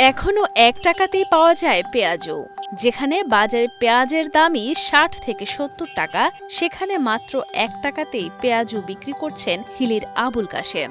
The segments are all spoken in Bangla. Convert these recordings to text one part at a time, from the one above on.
এখনো ১ টাকাতেই পাওয়া যায় পেঁয়াজু। যেখানে বাজারে পেঁয়াজের দামই ৬০ থেকে ৭০ টাকা, সেখানে মাত্র ১ টাকাতেই পেঁয়াজু বিক্রি করছেন হিলির আবুল কাশেম।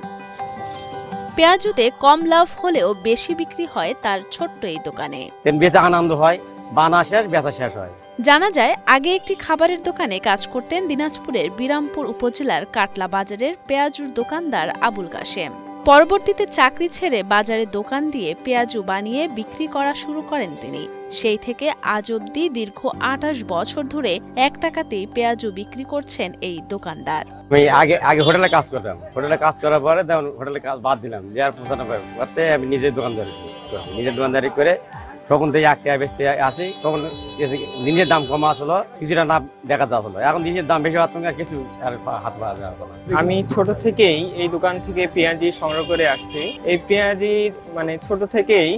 পেঁয়াজুতে কম লাভ হলেও বেশি বিক্রি হয় তার ছোট্ট এই দোকানে। বেচা আনন্দ হয়, বানা শেষ বেচা শেষ হয়। জানা যায়, আগে একটি খাবারের দোকানে কাজ করতেন দিনাজপুরের বিরামপুর উপজেলার কাটলা বাজারের পেঁয়াজুর দোকানদার আবুল কাশেম। পরবর্তীতে চাকরি ছেড়ে বাজারে দোকান দিয়ে পেঁয়াজু বানিয়ে বিক্রি করা শুরু করেন তিনি। সেই থেকে আজ অবধি দীর্ঘ ২৮ বছর ধরে ১ টাকাতেই পেঁয়াজু বিক্রি করছেন এই দোকানদার। আমি আগে হোটেলে কাজ করতাম, হোটেলে কাজ করার পরে হোটেলে কাজ বাদ দিলাম, দেওয়ার ৯৫ করতে আমি নিজের দোকানদারি করে তখন থেকে ১ টাকা বেচতে আসি। তখন জিনিসের দাম কমা আসলো, কিছুটা না দেখা যাচ্ছিল। এখন জিনিসের দাম বেশি হওয়ার কিছু হাত পাওয়া যাওয়া। আমি ছোট থেকেই এই দোকান থেকে পেঁয়াজি সংগ্রহ করে আসছি। এই পেঁয়াজির ছোট থেকেই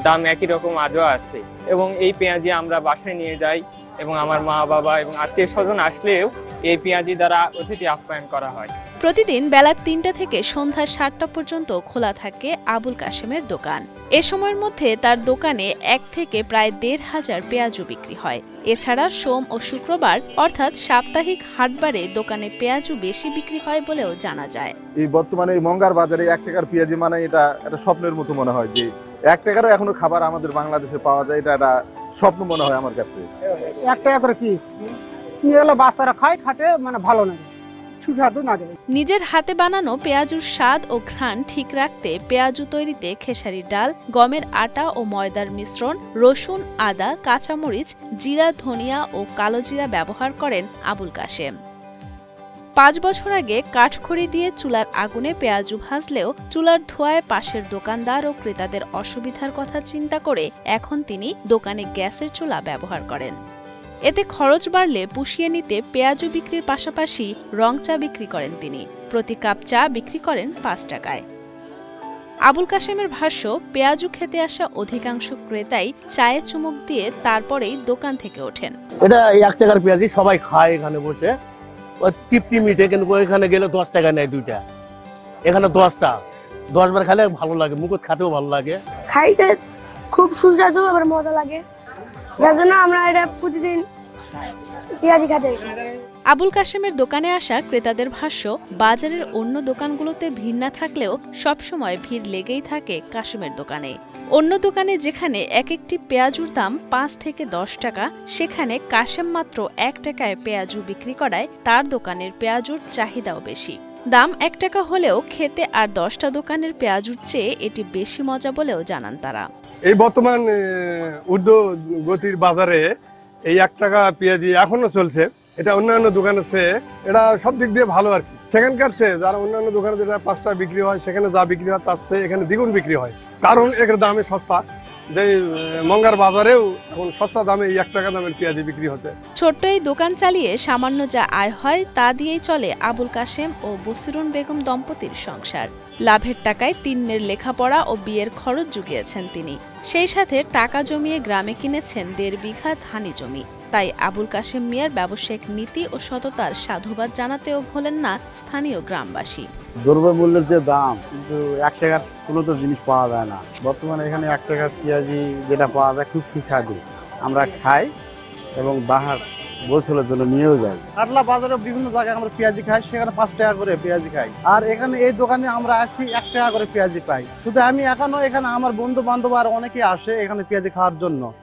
দাম একই রকম আজও আছে, এবং এই পেঁয়াজি আমরা বাসায় নিয়ে যাই এবং আমার মা বাবা এবং আত্মীয় স্বজন আসলেও এই পেঁয়াজি দ্বারা অতিথি আপ্যায়ন করা হয়। প্রতিদিন বেলা ৩টা থেকে সন্ধ্যা ৭টা পর্যন্ত খোলা থাকে আবুল কাশেমের দোকান। এ সময়ের মধ্যে তার দোকানে ১ থেকে প্রায় ১৫০০ পেঁয়াজু বিক্রি হয়। এছাড়া সোম ও শুক্রবার অর্থাৎ সাপ্তাহিক হাটবারে দোকানে পেঁয়াজু বেশি বিক্রি হয় বলেও জানা যায়। এই বর্তমানে এই মঙ্গার বাজারে ১ টাকার পেঁয়াজি মানে এটা একটা স্বপ্নের মতো মনে হয়, যে ১ টাকারও এখনো খাবার আমাদের বাংলাদেশে পাওয়া যায়, এটা একটা স্বপ্ন মনে হয় আমার কাছে। ১ টাকা করে পিস নিয়ে গেলে বাচ্চারা খায়, খাতে ভালো লাগে, সুস্বাদু লাগে। নিজের হাতে বানানো পেঁয়াজুর স্বাদ ও ঘ্রাণ ঠিক রাখতে পেঁয়াজু তৈরিতে খেসারির ডাল, গমের আটা ও ময়দার মিশ্রণ, রসুন, আদা, কাঁচামরিচ, জিরা, ধনিয়া ও কালো জিরা ব্যবহার করেন আবুল কাশেম। ৫ বছর আগে কাঠখড়ি দিয়ে চুলার আগুনে পেঁয়াজু ভাজলেও চুলার ধোঁয়ায় পাশের দোকানদার ও ক্রেতাদের অসুবিধার কথা চিন্তা করে এখন তিনি দোকানে গ্যাসের চুলা ব্যবহার করেন। এতে খরচ বাড়লে পুষিয়ে নিতে পেঁয়াজু বিক্রির পাশাপাশি রং চা বিক্রি করেন তিনি। প্রতি কাপ চা বিক্রি করেন ৫ টাকায়। আবুল কাশেমের ভাষ্য, পেঁয়াজু খেতে আসা অধিকাংশ ক্রেতাই চায়ে চুমুক দিয়ে তারপরেই দোকান থেকে ওঠেন। এটা ১ টাকার পেঁয়াজি সবাই খায় এখানে বসে, তৃপ্তি মিটে। কিন্তু এখানে গেলে ১০ টাকা নেয় দুইটা, এখানে ১০টা ১০ বার খেলে ভালো লাগে, মুখত খাতেও ভালো লাগে, খাইতে খুব সুস্বাদু আবার মজা লাগে, যার জন্য আমরা এটা প্রতিদিন পেঁয়াজি খাতে। আবুল কাশেমের দোকানে আসা ক্রেতাদের ভাষ্য, বাজারের অন্য দোকানগুলোতে ভিড় না থাকলেও সবসময় ভিড় লেগেই থাকে কাশেমের দোকানে। অন্য দোকানে যেখানে এক একটি পেঁয়াজুর দাম ৫ থেকে ১০ টাকা, সেখানে কাশেম মাত্র ১ টাকায় পেঁয়াজু বিক্রি করায় তার দোকানের পেঁয়াজুর চাহিদাও বেশি। দাম ১ টাকা হলেও খেতে আর ১০টা দোকানের পেঁয়াজুর চেয়ে এটি বেশি মজা বলেও জানান তারা। এই বর্তমান ঊর্ধ্বগতির বাজারে এই ১ টাকা পেঁয়াজি এখনো চলছে। এটা অন্যান্য দোকানের চেয়ে এটা সব দিক দিয়ে ভালো আর কি। সেখানকার চেয়ে যারা অন্যান্য দোকানে যেটা ৫ টাকা বিক্রি হয়, সেখানে যা বিক্রি হয় তার চেয়ে এখানে দ্বিগুণ বিক্রি হয়, কারণ এর দামে সস্তা। যে মঙ্গার বাজারেও এখন সস্তা দামে ১ টাকা দামের পেঁয়াজি বিক্রি হচ্ছে। ছোট্ট এই দোকান চালিয়ে সামান্য যা আয় হয় তা দিয়েই চলে আবুল কাশেম ও বসিরুন বেগম দম্পতির সংসার। লাভের টাকায় ৩ মেয়ের লেখাপড়া ও বিয়ের খরচ জুগিয়েছেন তিনি। সেই সাথে টাকা জমিয়ে গ্রামে কিনেছেন ১.৫ বিঘা ধানি জমি। তাই আবুল কাশেম মিয়ার ব্যবসায়িক নীতি ও সততার সাধুবাদ জানাতেও ভোলেন না স্থানীয় গ্রামবাসী। দ্রব্যমূল্যের যে দাম, কিন্তু ১ টাকার কোনো তো জিনিস পাওয়া যায় না। বর্তমানে এখানে ১ টাকার পেঁয়াজি যেটা পাওয়া যায় খুব সুস্বাদু, আমরা খাই এবং বাহার গোসলের জন্য নিয়েও যাই। কাটলা বাজারে বিভিন্ন জায়গায় আমরা পেঁয়াজি খাই, সেখানে ৫ টাকা করে পেঁয়াজি খাই, আর এখানে এই দোকানে আমরা আসি ১ টাকা করে পেঁয়াজি পাই। শুধু আমি এখনো, এখানে আমার বন্ধু বান্ধব আর অনেকে আসে এখানে পেঁয়াজি খাওয়ার জন্য।